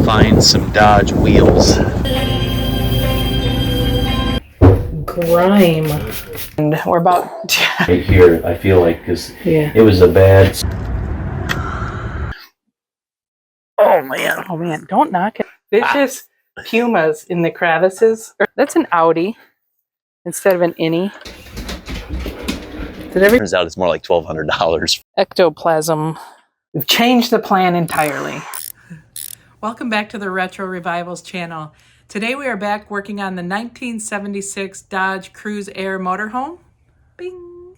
find some Dodge wheels. Grime. And we're about Right here, I feel like, because yeah. it was a bad... Oh man, don't knock it. Vicious pumas in the crevices. That's an Audi instead of an innie. Turns out it's more like $1,200. Ectoplasm. We've changed the plan entirely. Welcome back to the Retro Revivals channel. Today we are back working on the 1976 Dodge Cruise Air motorhome. Bing!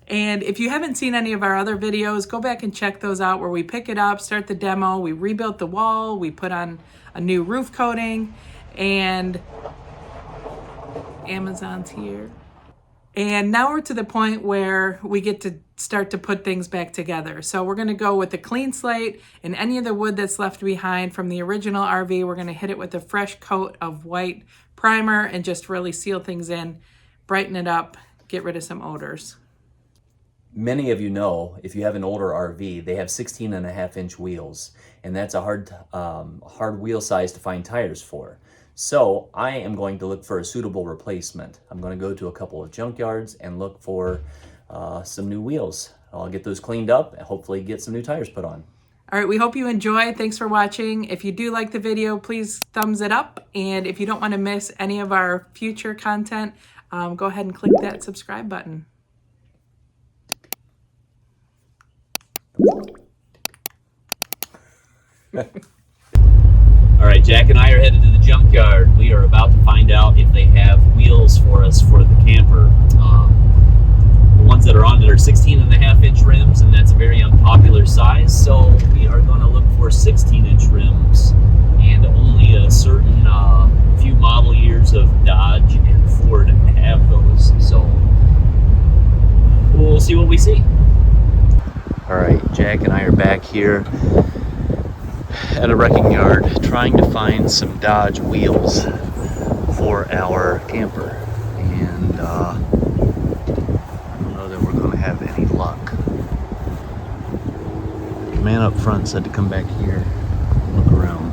And if you haven't seen any of our other videos, go back and check those out where we pick it up, start the demo, we rebuilt the wall, we put on a new roof coating, and Amazon's here. And now we're to the point where we get to start to put things back together. So we're gonna go with a clean slate, and any of the wood that's left behind from the original RV, we're gonna hit it with a fresh coat of white primer and just really seal things in, brighten it up, get rid of some odors. Many of you know, if you have an older RV, they have 16.5-inch wheels, and that's a hard wheel size to find tires for. So I am going to look for a suitable replacement. I'm going to go to a couple of junkyards and look for some new wheels. I'll get those cleaned up and hopefully get some new tires put on. All right, we hope you enjoy. Thanks for watching. If you do like the video, please thumbs it up. And if you don't want to miss any of our future content, go ahead and click that subscribe button. All right, Jack and I are headed to the junkyard. We are about to find out if they have wheels for us for the camper. The ones that are on it are 16.5-inch rims, and that's a very unpopular size. So we are going to look for 16-inch rims, and only a certain few model years of Dodge and Ford have those. So we'll see what we see. All right, Jack and I are back here at a wrecking yard trying to find some Dodge wheels for our camper, and I don't know that we're going to have any luck. The man up front said to come back here and look around.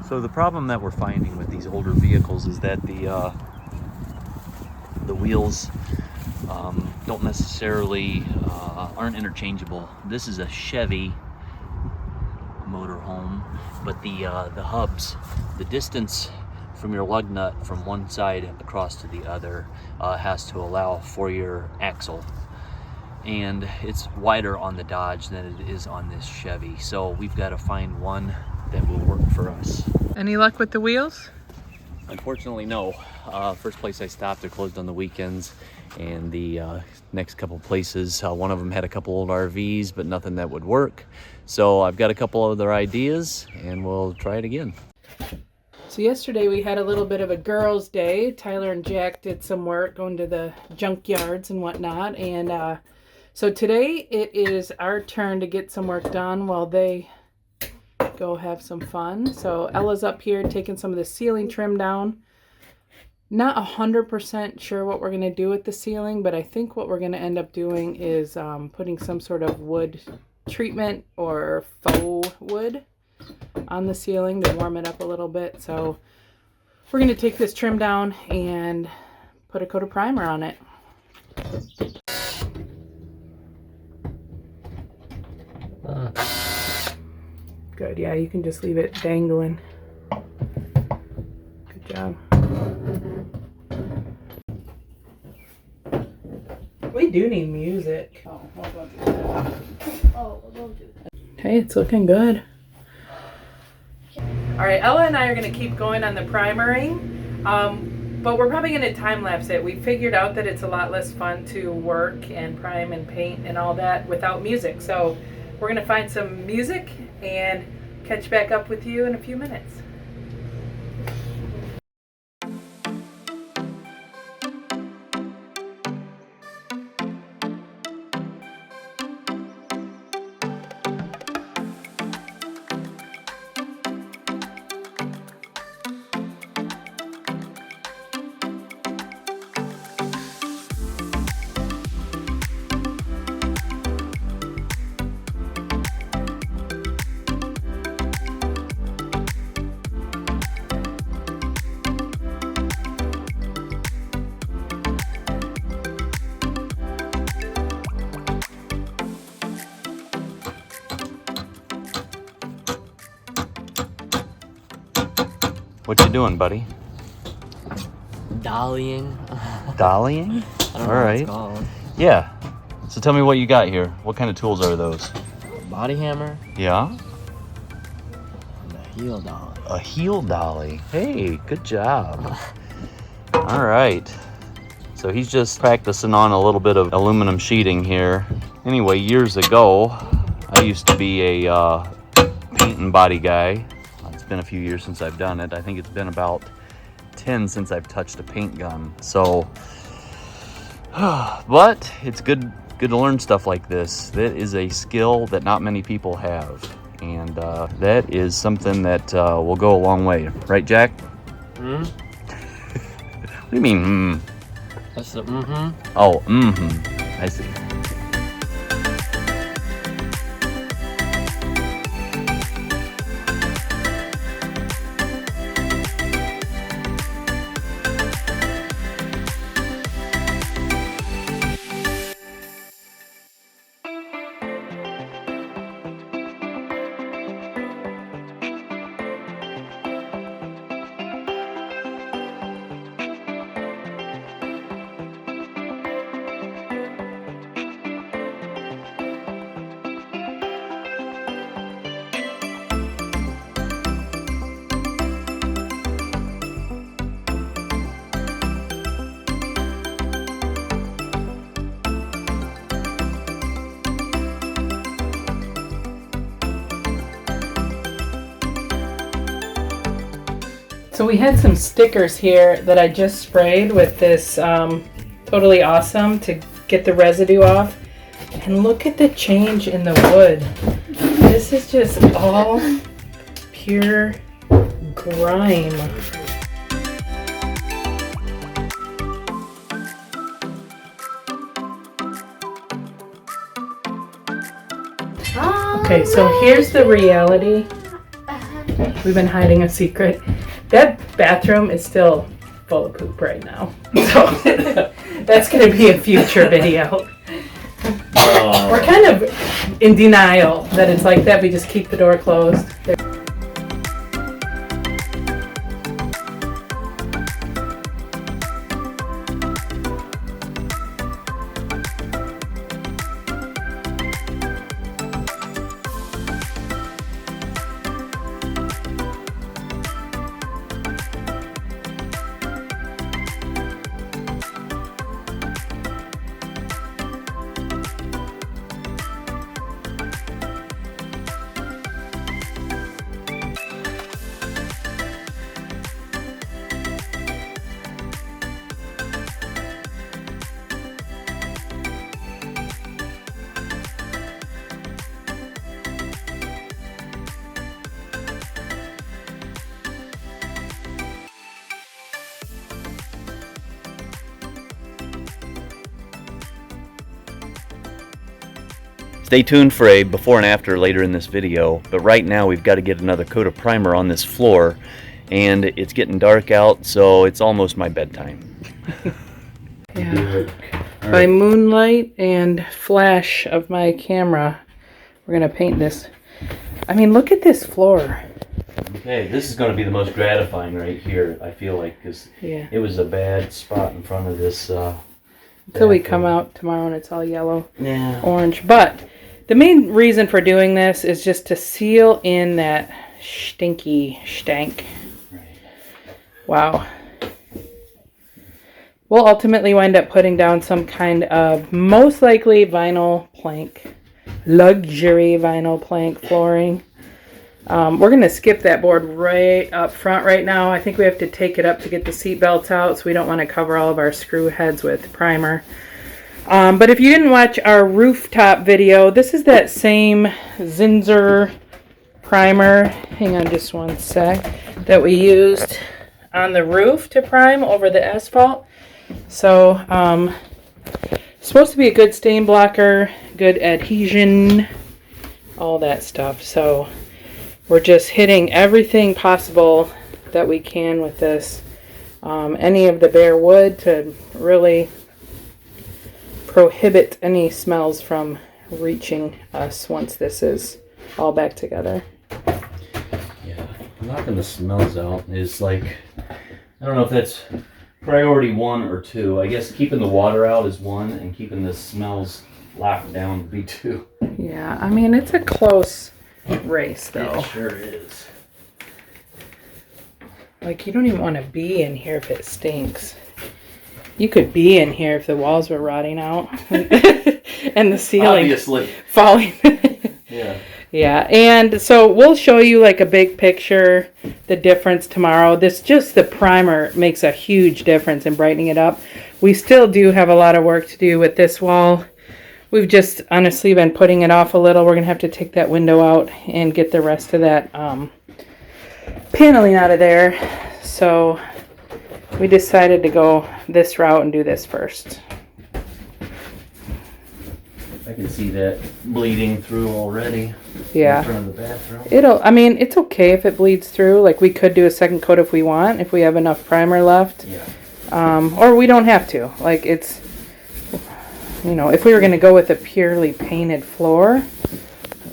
So the problem that we're finding with these older vehicles is that the wheels don't necessarily aren't interchangeable. This is a Chevy motorhome, but the hubs, the distance from your lug nut from one side across to the other has to allow for your axle, and it's wider on the Dodge than it is on this Chevy, so we've got to find one that will work for us. Any luck with the wheels? Unfortunately, no. First place I stopped, they're closed on the weekends, and the next couple places, one of them had a couple old RVs, but nothing that would work. So I've got a couple other ideas, and we'll try it again. So yesterday we had a little bit of a girls' day. Tyler and Jack did some work, going to the junkyards and whatnot, and so today it is our turn to get some work done while they go have some fun. So Ella's up here taking some of the ceiling trim down. Not 100% sure what we're going to do with the ceiling, but I think what we're going to end up doing is putting some sort of wood treatment or faux wood on the ceiling to warm it up a little bit. So we're going to take this trim down and put a coat of primer on it. Good, yeah, you can just leave it dangling. Good job. We do need music. Oh, we'll go do that. Oh, we'll do that. Hey, it's looking good. All right, Ella and I are going to keep going on the primering, but we're probably going to time lapse it. We figured out that it's a lot less fun to work and prime and paint and all that without music. So we're going to find some music and catch back up with you in a few minutes. What you doing, buddy? Dollying. Dollying? I don't know All what right. it's called. Yeah. So tell me what you got here. What kind of tools are those? Body hammer. Yeah. And a heel dolly. A heel dolly. Hey, good job. All right. So he's just practicing on a little bit of aluminum sheeting here. Anyway, years ago, I used to be a paint and body guy. It's been a few years since I've done it. I think it's been about 10 since I've touched a paint gun. So, but it's good to learn stuff like this. That is a skill that not many people have. And that is something that will go a long way. Right, Jack? Hmm? What do you mean, That's the mm-hmm. Oh, mm-hmm. I see. So we had some stickers here that I just sprayed with this Totally Awesome to get the residue off. And look at the change in the wood. This is just all pure grime. Okay, so here's the reality. We've been hiding a secret. That bathroom is still full of poop right now. So that's going to be a future video. We're kind of in denial that it's like that. We just keep the door closed. Stay tuned for a before and after later in this video, but right now we've got to get another coat of primer on this floor, and it's getting dark out, so it's almost my bedtime. Yeah. By moonlight and flash of my camera, we're going to paint this. I mean, look at this floor. Okay, this is going to be the most gratifying right here, I feel like, because it was a bad spot in front of this until we come out tomorrow and it's all yellow, orange. But the main reason for doing this is just to seal in that stinky stank. Right. Wow. We'll ultimately wind up putting down some kind of, most likely, vinyl plank, luxury vinyl plank flooring. We're going to skip that board right up front right now. I think we have to take it up to get the seat belts out, so we don't want to cover all of our screw heads with primer. But if you didn't watch our rooftop video, this is that same Zinsser primer, hang on just one sec, that we used on the roof to prime over the asphalt. So, supposed to be a good stain blocker, good adhesion, all that stuff. So, we're just hitting everything possible that we can with this. Any of the bare wood to really prohibit any smells from reaching us once this is all back together. Yeah, knocking the smells out is like, I don't know if that's priority 1 or 2. I guess keeping the water out is 1, and keeping the smells locked down would be 2. Yeah, I mean, it's a close race, though. It sure is. Like, you don't even want to be in here if it stinks. You could be in here if the walls were rotting out and the ceiling Obviously. falling. Yeah. Yeah, and so we'll show you like a big picture, the difference tomorrow. Just the primer makes a huge difference in brightening it up. We still do have a lot of work to do with this wall. We've just honestly been putting it off a little. We're going to have to take that window out and get the rest of that paneling out of there. So we decided to go this route and do this first. I can see that bleeding through already. Yeah. In front of the bathroom. I mean, it's okay if it bleeds through. Like, we could do a second coat if we want, if we have enough primer left. Yeah. Or we don't have to. Like, it's, you know, if we were going to go with a purely painted floor,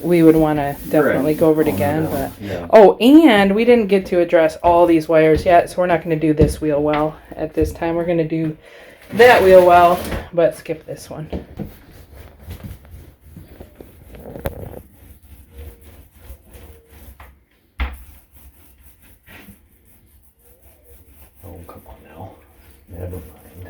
we would want to definitely go over it again. But yeah. oh, and we didn't get to address all these wires yet, so we're not going to do this wheel well at this time. We're going to do that wheel well, but skip this one. Oh, come on now. Never mind.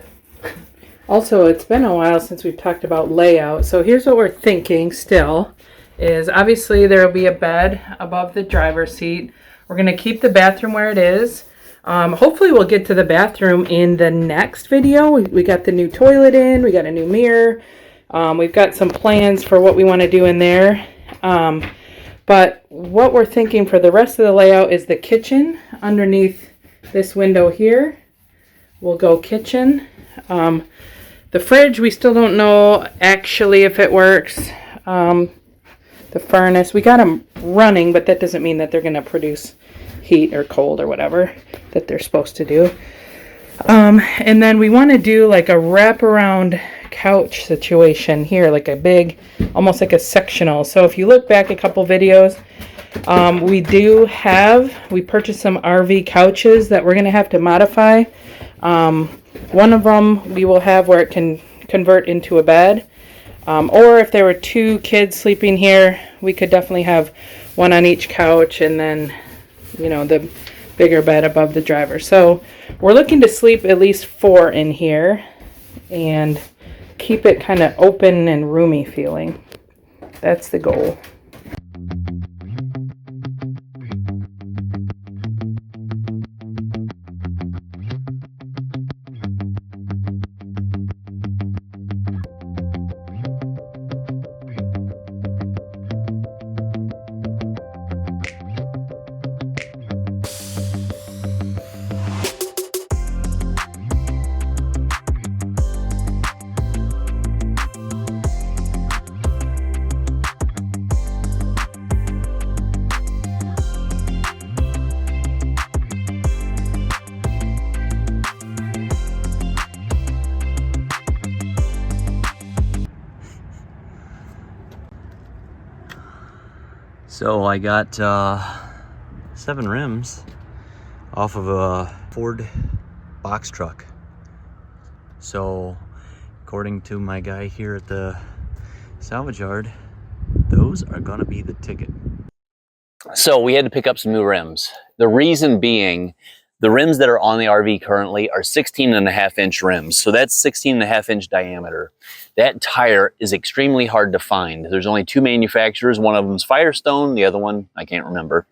Also, it's been a while since we've talked about layout, so here's what we're thinking still, is obviously there will be a bed above the driver's seat. We're going to keep the bathroom where it is. Hopefully we'll get to the bathroom in the next video. We got the new toilet in, we got a new mirror. We've got some plans for what we want to do in there. But what we're thinking for the rest of the layout is the kitchen underneath this window here. We'll go kitchen. The fridge, we still don't know actually if it works. The furnace, we got them running, but that doesn't mean that they're going to produce heat or cold or whatever that they're supposed to do. And then we want to do like a wraparound couch situation here, like a big, almost like a sectional. So if you look back a couple videos, we purchased some RV couches that we're going to have to modify. One of them we will have where it can convert into a bed. Or if there were 2 kids sleeping here, we could definitely have one on each couch and then, you know, the bigger bed above the driver. So we're looking to sleep at least 4 in here and keep it kind of open and roomy feeling. That's the goal. So I got 7 rims off of a Ford box truck. So according to my guy here at the salvage yard, those are gonna be the ticket. So we had to pick up some new rims. The reason being, the rims that are on the RV currently are 16.5-inch rims. So that's 16.5-inch diameter. That tire is extremely hard to find. There's only 2 manufacturers. One of them's Firestone, the other one, I can't remember.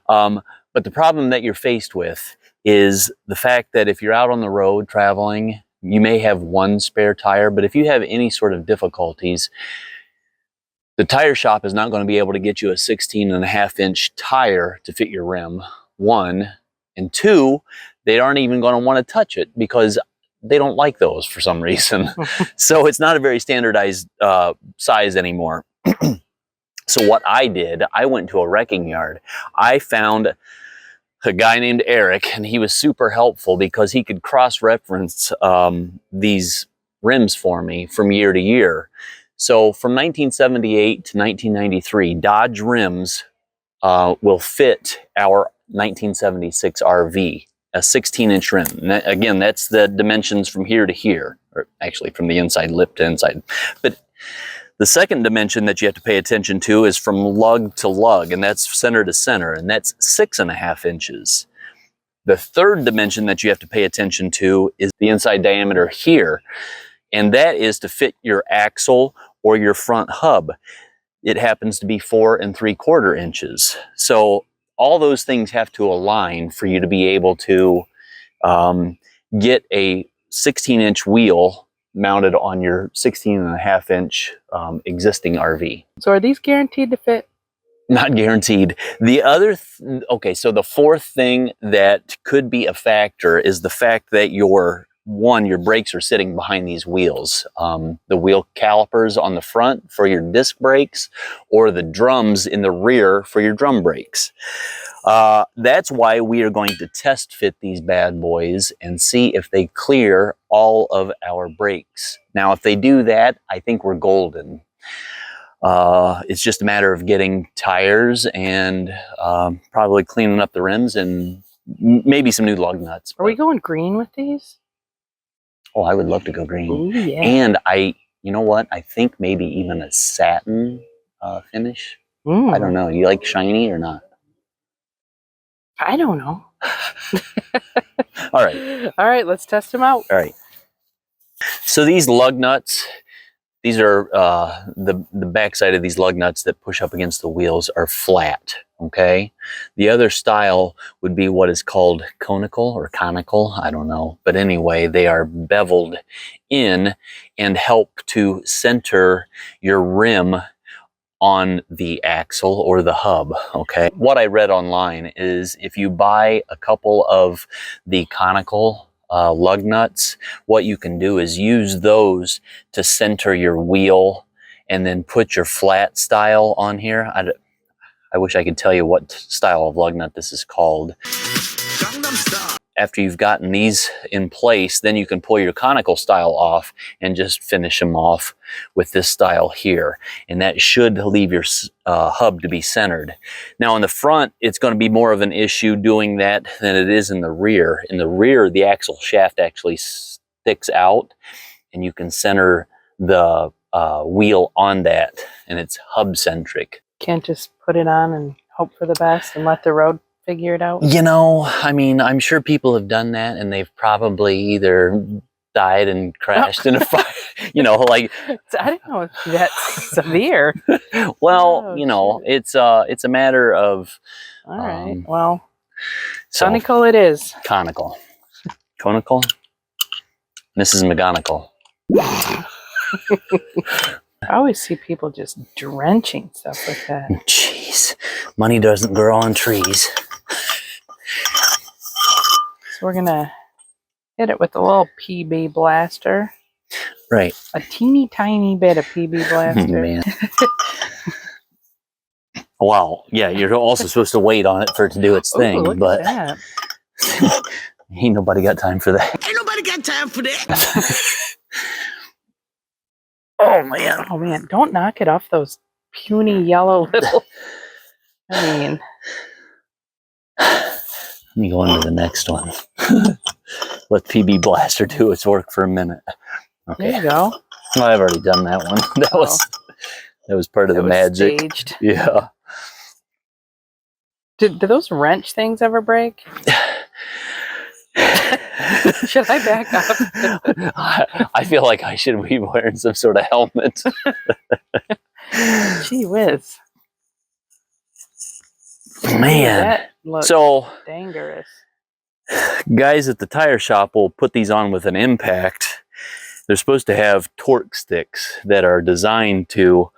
But the problem that you're faced with is the fact that if you're out on the road traveling, you may have 1 spare tire, but if you have any sort of difficulties, the tire shop is not going to be able to get you a 16.5-inch tire to fit your rim, 1. And 2, they aren't even going to want to touch it because they don't like those for some reason. So it's not a very standardized size anymore. So what I did, I went to a wrecking yard. I found a guy named Eric, and he was super helpful because he could cross-reference these rims for me from year to year. So from 1978 to 1993, Dodge rims will fit our 1976 RV, a 16-inch rim. And that, again, that's the dimensions from here to here, or actually from the inside lip to inside. But the second dimension that you have to pay attention to is from lug to lug, and that's center to center, and that's 6.5 inches. The third dimension that you have to pay attention to is the inside diameter here, and that is to fit your axle or your front hub. It happens to be 4 3/4 inches. So all those things have to align for you to be able to get a 16-inch wheel mounted on your 16.5-inch existing RV. So are these guaranteed to fit? Not guaranteed. The other, okay, so the fourth thing that could be a factor is the fact that your brakes are sitting behind these wheels. The wheel calipers on the front for your disc brakes, or the drums in the rear for your drum brakes. That's why we are going to test fit these bad boys and see if they clear all of our brakes. Now, if they do that, I think we're golden. It's just a matter of getting tires and probably cleaning up the rims and maybe some new lug nuts. Are we going green with these? Oh, I would love to go green. Ooh, yeah. And you know what? I think maybe even a satin finish. I don't know. You like shiny or not? I don't know. All right. All right, let's test them out. All right. So these lug nuts, these are the backside of these lug nuts that push up against the wheels are flat, okay? The other style would be what is called conical or conical, I don't know. But anyway, they are beveled in and help to center your rim on the axle or the hub, okay? What I read online is if you buy a couple of the conical lug nuts, what you can do is use those to center your wheel and then put your flat style on here. I wish I could tell you what style of lug nut this is called. After you've gotten these in place, then you can pull your conical style off and just finish them off with this style here. And that should leave your hub to be centered. Now in the front, it's going to be more of an issue doing that than it is in the rear. In the rear, the axle shaft actually sticks out and you can center the wheel on that, and it's hub centric. Can't just put it on and hope for the best and let the road figure it out? You know, I mean, I'm sure people have done that and they've probably either died and crashed in a fire, you know, like. I don't know if that's severe. Well, you know, it's a matter of. All right. Well, so, conical it is. Conical. Conical? Mrs. McGonigal. I always see people just drenching stuff like that. Jeez. Money doesn't grow on trees. So we're going to hit it with a little PB blaster. Right. A teeny tiny bit of PB blaster. Man. Wow. Yeah, you're also supposed to wait on it for it to do its thing. Look but at that. ain't nobody got time for that. Ain't nobody got time for that. Oh man, don't knock it off those puny yellow little. I mean, let me go on to the next one. Let PB Blaster do its work for a minute. Okay. there you go. Well, I've already done that one. That was part of the magic. Staged. Yeah. Do those wrench things ever break? Should I back up? I feel like I should be wearing some sort of helmet. Gee whiz. Man. That looks So, dangerous. guys at the tire shop will put these on with an impact. They're supposed to have torque sticks that are designed to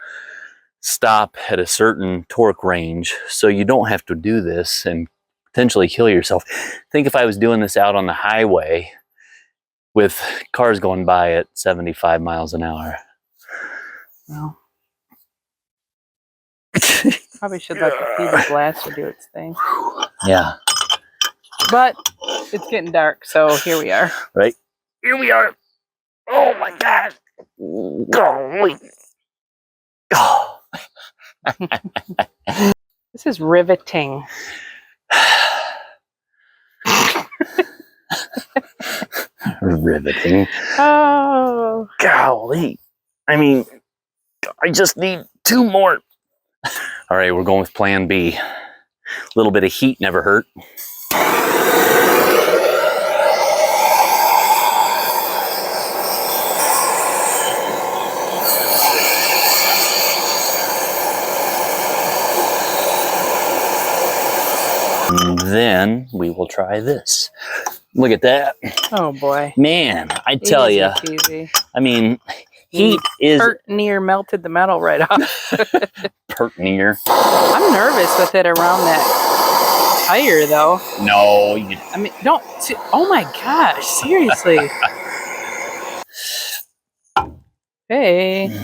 stop at a certain torque range, so you don't have to do this and potentially kill yourself. Think if I was doing this out on the highway with cars going by at 75 miles an hour. Well, probably should let the PB blaster do its thing. Yeah. But it's getting dark, so here we are. Right? Here we are. Oh my God. Golly. Oh. This is riveting. Riveting. Oh. Golly. I mean, I just need 2 more. All right, we're going with plan B. A little bit of heat never hurt. And then we will try this. Look at that. Oh boy. Man, I tell Easy you. peasy. I mean, heat is Pert near melted the metal right off. pert near. I'm nervous with it around that tire though. No, you. I mean, don't. Oh my gosh! Seriously. Hey.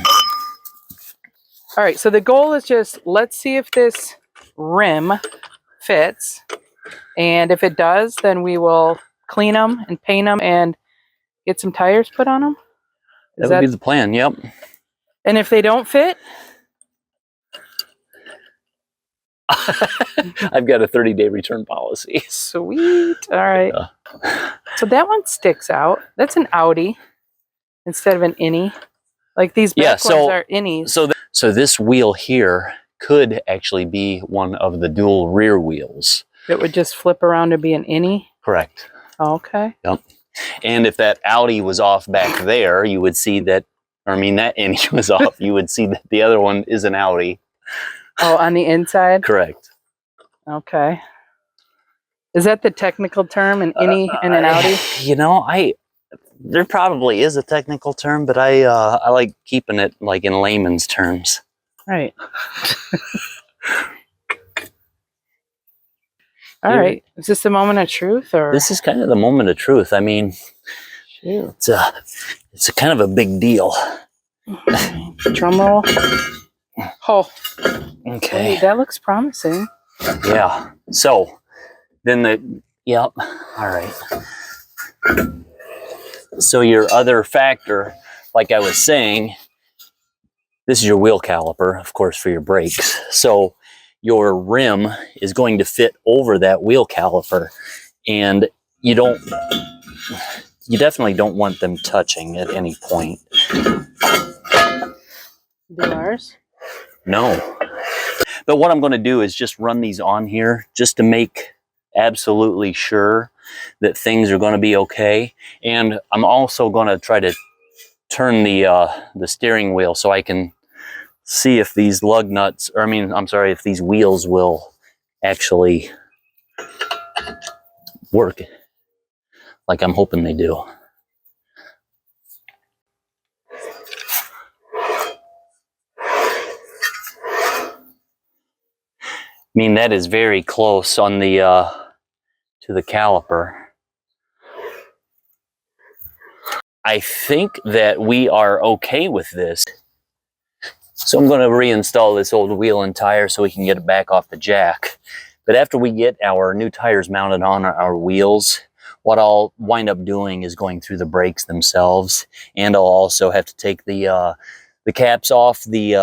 All right. So the goal is just let's see if this rim fits, and if it does, then we will clean them and paint them and get some tires put on them. That would be the plan. Yep. And if they don't fit, I've got a 30-day return policy. sweet. All right. So that one sticks out. That's an Audi instead of an innie. Like these back ones are innies. So this wheel here could actually be one of the dual rear wheels. It would just flip around to be an innie. Correct. Okay. Yep. And if that Audi was off back there, you would see that, or I mean that innie was off, you would see that the other one is an Audi. Oh, on the inside? Correct. Okay. Is that the technical term, an innie and an Audi? You know, there probably is a technical term, but I like keeping it like in layman's terms. Right. All right. Is this the moment of truth, or This is kind of the moment of truth. I mean, shoot. it's a kind of a big deal. Drum roll. Oh, Okay. wait, that looks promising. Yeah. So then yep. All right. So your other factor, like I was saying, this is your wheel caliper, of course, for your brakes. So your rim is going to fit over that wheel caliper, and you definitely don't want them touching at any point. Do ours? No. But what I'm going to do is just run these on here just to make absolutely sure that things are going to be okay. And I'm also going to try to turn the steering wheel so I can see if these lug nuts, or if these wheels will actually work like I'm hoping they do. I mean, that is very close on the to the caliper. I think that we are okay with this. So I'm going to reinstall this old wheel and tire so we can get it back off the jack. But after we get our new tires mounted on our wheels, what I'll wind up doing is going through the brakes themselves, and I'll also have to take the caps off the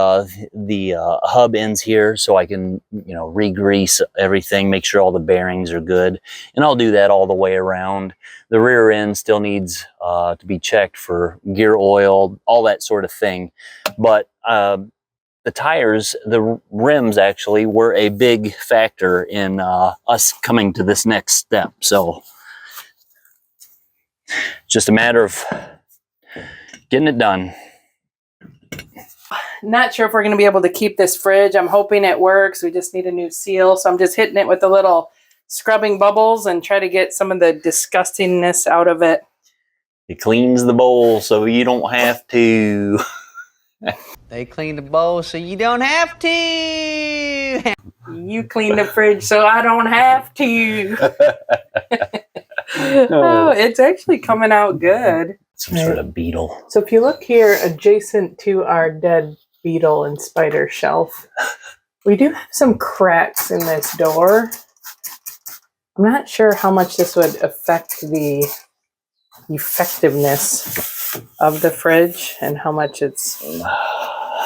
hub ends here so I can, re-grease everything, make sure all the bearings are good. And I'll do that all the way around. The rear end still needs to be checked for gear oil, all that sort of thing. But the tires, the rims actually were a big factor in us coming to this next step. So just a matter of getting it done. Not sure if we're going to be able to keep this fridge. I'm hoping it works. We just need a new seal. So I'm just hitting it with a little scrubbing bubbles and try to get some of the disgustingness out of it. It cleans the bowl so you don't have to. They clean the bowl so you don't have to. You clean the fridge so I don't have to. Oh, it's actually coming out good. Some sort of beetle. So if you look here adjacent to our dead beetle and spider shelf, we do have some cracks in this door. I'm not sure how much this would affect the effectiveness of the fridge and how much it's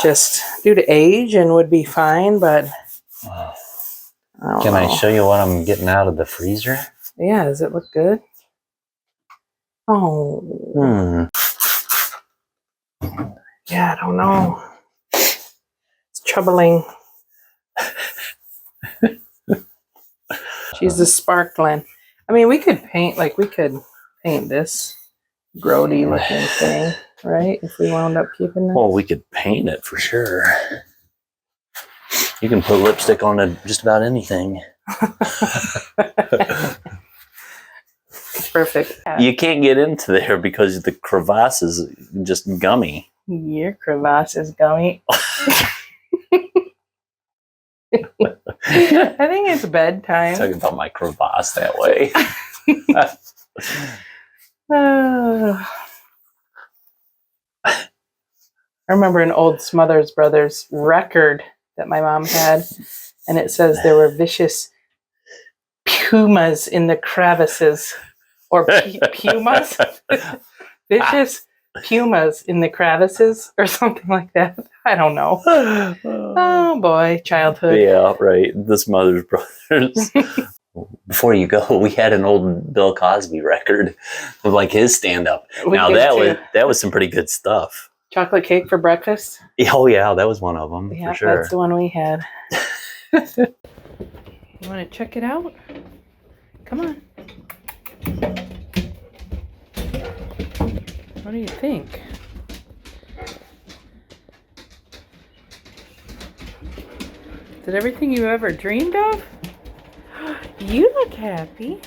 just due to age and would be fine, but Can I show you what I'm getting out of the freezer? Yeah, does it look good? Oh. Yeah, I don't know. It's troubling. She's the sparkling. I mean, we could paint this grody looking thing, right? If we wound up keeping this. Well, we could paint it for sure. You can put lipstick on just about anything. Perfect. You can't get into there because the crevasse is just gummy. Your crevasse is gummy. I think it's bedtime. Talking about my crevasse that way. I remember an old Smothers Brothers record that my mom had, and it says there were vicious pumas in the crevices. Or pumas? Vicious pumas in the crevices or something like that. I don't know. Oh boy, childhood. Yeah, right. The Smothers Brothers. Before you go, we had an old Bill Cosby record of like his stand-up. Now that was some pretty good stuff. Chocolate cake for breakfast? Oh yeah, that was one of them, Yeah, for sure. that's the one we had. You want to check it out? Come on. What do you think? Is it everything you ever dreamed of? You look happy.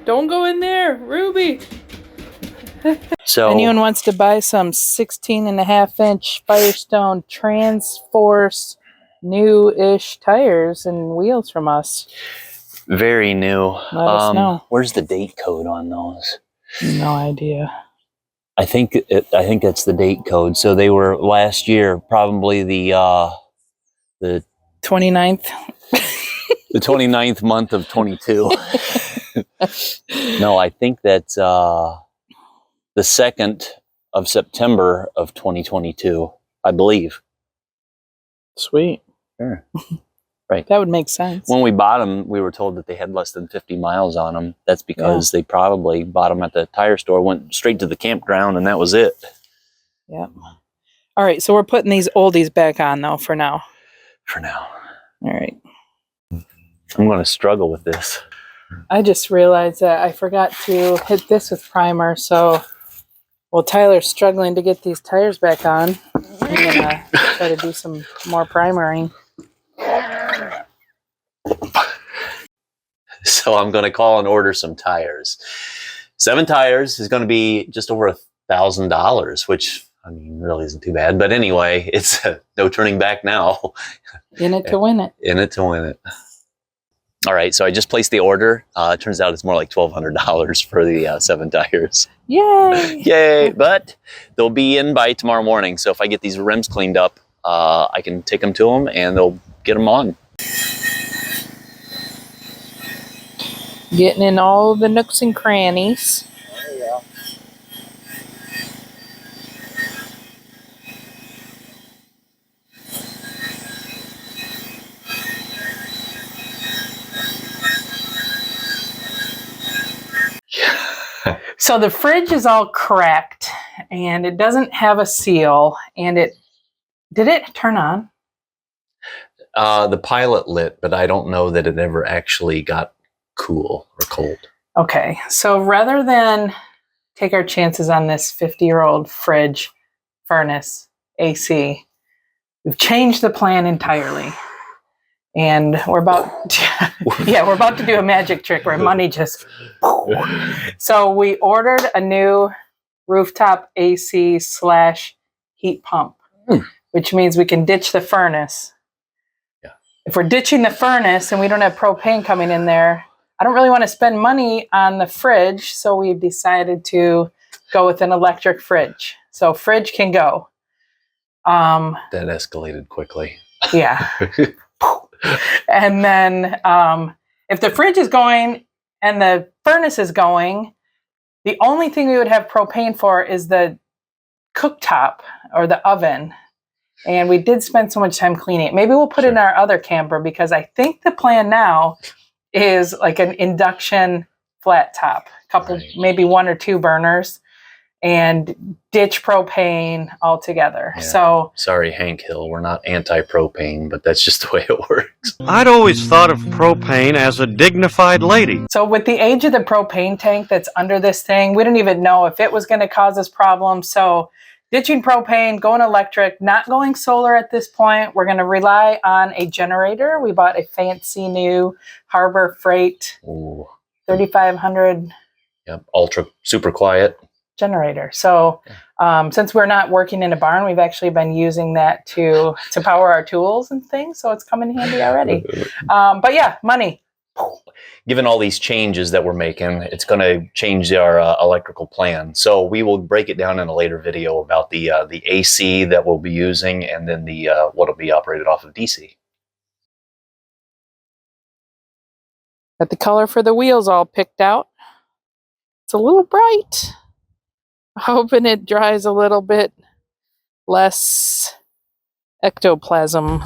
Don't go in there, Ruby. So Anyone wants to buy some 16.5-inch Firestone Transforce new-ish tires and wheels from us? very new. Let us know. Where's the date code on those? No idea. I think that's the date code. So they were last year, probably the 29th. the 29th month of 22. No, I think that's the 2nd of September of 2022, I believe. Sweet. Sure. Right. That would make sense. When we bought them, we were told that they had less than 50 miles on them. That's because they probably bought them at the tire store, went straight to the campground, and that was it. Yep. All right, so we're putting these oldies back on, though, for now. For now. All right. I'm going to struggle with this. I just realized that I forgot to hit this with primer, so while Tyler's struggling to get these tires back on, I'm going to try to do some more primering. So I'm going to call and order some tires. 7 tires is going to be just over $1,000, which, I mean, really isn't too bad. But anyway, it's no turning back now. In it to win it. In it to win it. All right, so I just placed the order. It turns out it's more like $1,200 for the 7 tires. Yay! Yay! But they'll be in by tomorrow morning. So if I get these rims cleaned up, I can take them to them and they'll get them on. Getting in all the nooks and crannies. Oh, yeah. So the fridge is all cracked and it doesn't have a seal, and did it turn on? The pilot lit, but I don't know that it ever actually got cool or cold. Okay, so rather than take our chances on this 50-year-old fridge, furnace, AC, we've changed the plan entirely. And we're about to do a magic trick where money just... So we ordered a new rooftop AC / heat pump, which means we can ditch the furnace. Yeah. If we're ditching the furnace and we don't have propane coming in there, I don't really want to spend money on the fridge, so we've decided to go with an electric fridge. So fridge can go. That escalated quickly. Yeah. And then if the fridge is going and the furnace is going, the only thing we would have propane for is the cooktop or the oven. And we did spend so much time cleaning it. Maybe we'll put it in our other camper, because I think the plan now is like an induction flat top, couple, maybe 1 or 2 burners, and ditch propane altogether. Yeah. So Sorry, Hank Hill, we're not anti-propane, but that's just the way it works. I'd always thought of propane as a dignified lady. So with the age of the propane tank that's under this thing, we didn't even know if it was going to cause us problems. So ditching propane, going electric, not going solar at this point. We're going to rely on a generator. We bought a fancy new Harbor Freight 3500 ultra super quiet generator. So since we're not working in a barn, we've actually been using that to power our tools and things. So it's come in handy already. But yeah, money. Given all these changes that we're making, it's going to change our electrical plan. So we will break it down in a later video about the AC that we'll be using, and then the what'll be operated off of DC. Got the color for the wheels all picked out. It's a little bright. Hoping it dries a little bit less ectoplasm.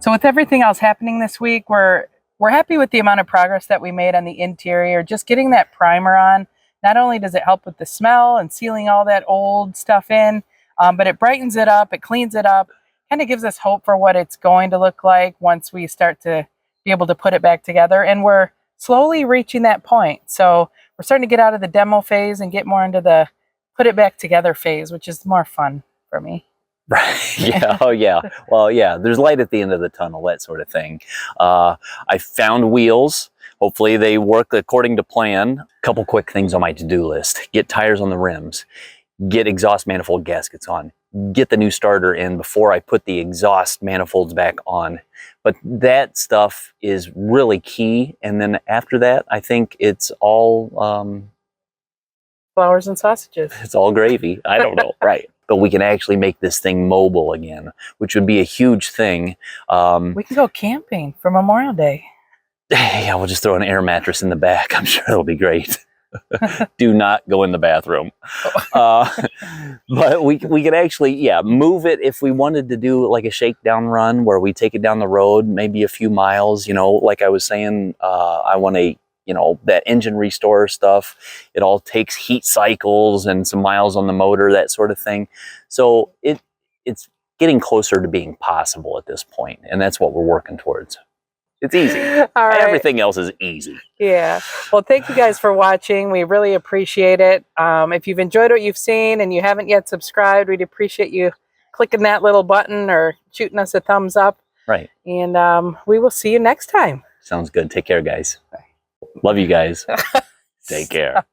So with everything else happening this week, we're happy with the amount of progress that we made on the interior. Just getting that primer on, not only does it help with the smell and sealing all that old stuff in, but it brightens it up, it cleans it up, kind of gives us hope for what it's going to look like once we start to be able to put it back together. And we're slowly reaching that point. So we're starting to get out of the demo phase and get more into the put it back together phase, which is more fun for me. Right. Yeah. Oh, yeah. Well, yeah, there's light at the end of the tunnel, that sort of thing. I found wheels. Hopefully they work according to plan. A couple quick things on my to-do list. Get tires on the rims. Get exhaust manifold gaskets on. Get the new starter in before I put the exhaust manifolds back on. But that stuff is really key. And then after that, I think it's all... flowers and sausages. It's all gravy. I don't know. Right. But we can actually make this thing mobile again, which would be a huge thing. We can go camping for Memorial Day. Yeah, we'll just throw an air mattress in the back. I'm sure it'll be great. Do not go in the bathroom. But we could actually, yeah, move it if we wanted to do like a shakedown run where we take it down the road, maybe a few miles, you know, like I was saying, I want to, you know, that engine restore stuff. It all takes heat cycles and some miles on the motor, that sort of thing. So it's getting closer to being possible at this point, and that's what we're working towards. It's easy. All right. Everything else is easy. Yeah. Well, thank you guys for watching. We really appreciate it. If you've enjoyed what you've seen and you haven't yet subscribed, we'd appreciate you clicking that little button or shooting us a thumbs up. Right. And we will see you next time. Sounds good. Take care, guys. Bye. Love you guys. Take care.